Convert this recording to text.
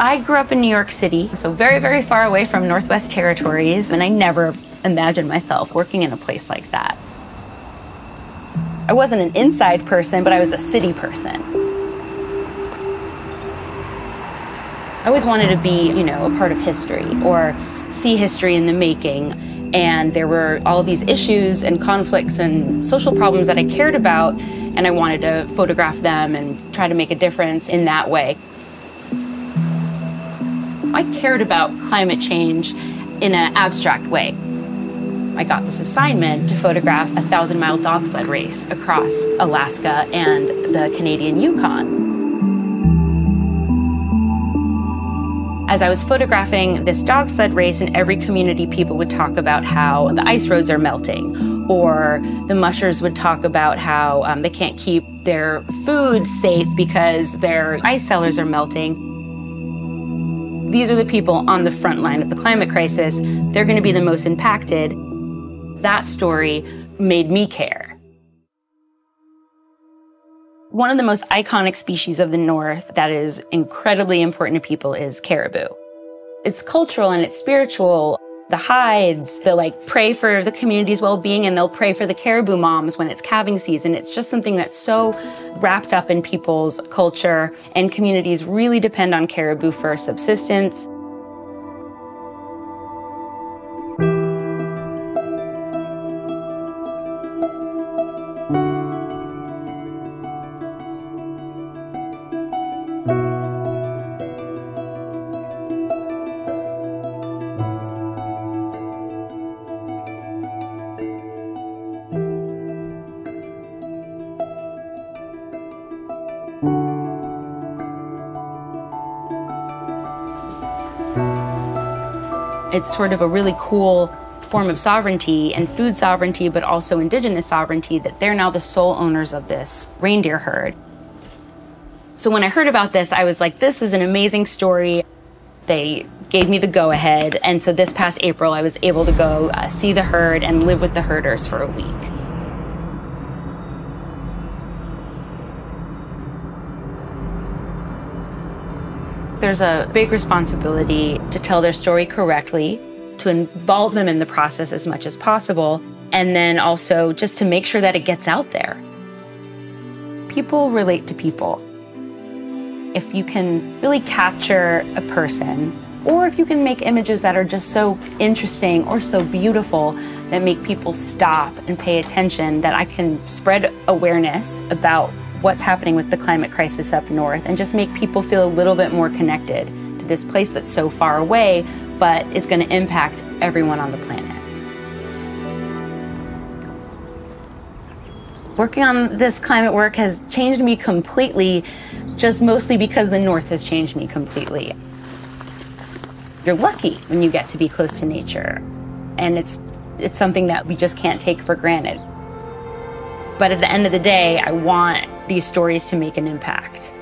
I grew up in New York City, so very, very far away from Northwest Territories, and I never imagined myself working in a place like that. I wasn't an inside person, but I was a city person. I always wanted to be, you know, a part of history or see history in the making. And there were all these issues and conflicts and social problems that I cared about, and I wanted to photograph them and try to make a difference in that way. I cared about climate change in an abstract way. I got this assignment to photograph a 1,000-mile dog sled race across Alaska and the Canadian Yukon. As I was photographing this dog sled race, in every community, people would talk about how the ice roads are melting, or the mushers would talk about how they can't keep their food safe because their ice cellars are melting. These are the people on the front line of the climate crisis. They're going to be the most impacted. That story made me care. One of the most iconic species of the North that is incredibly important to people is caribou. It's cultural and it's spiritual. The hides, they'll like pray for the community's well-being, and they'll pray for the caribou moms when it's calving season. It's just something that's so wrapped up in people's culture, and communities really depend on caribou for subsistence. It's sort of a really cool form of sovereignty and food sovereignty, but also indigenous sovereignty, that they're now the sole owners of this reindeer herd. So when I heard about this, I was like, this is an amazing story. They gave me the go-ahead, and so this past April, I was able to go see the herd and live with the herders for a week. There's a big responsibility to tell their story correctly, to involve them in the process as much as possible, and then also just to make sure that it gets out there. People relate to people. If you can really capture a person, or if you can make images that are just so interesting or so beautiful that make people stop and pay attention, that I can spread awareness about what's happening with the climate crisis up north and just make people feel a little bit more connected to this place that's so far away, but is going to impact everyone on the planet. Working on this climate work has changed me completely, just mostly because the North has changed me completely. You're lucky when you get to be close to nature, and it's something that we just can't take for granted. But at the end of the day, I want these stories to make an impact.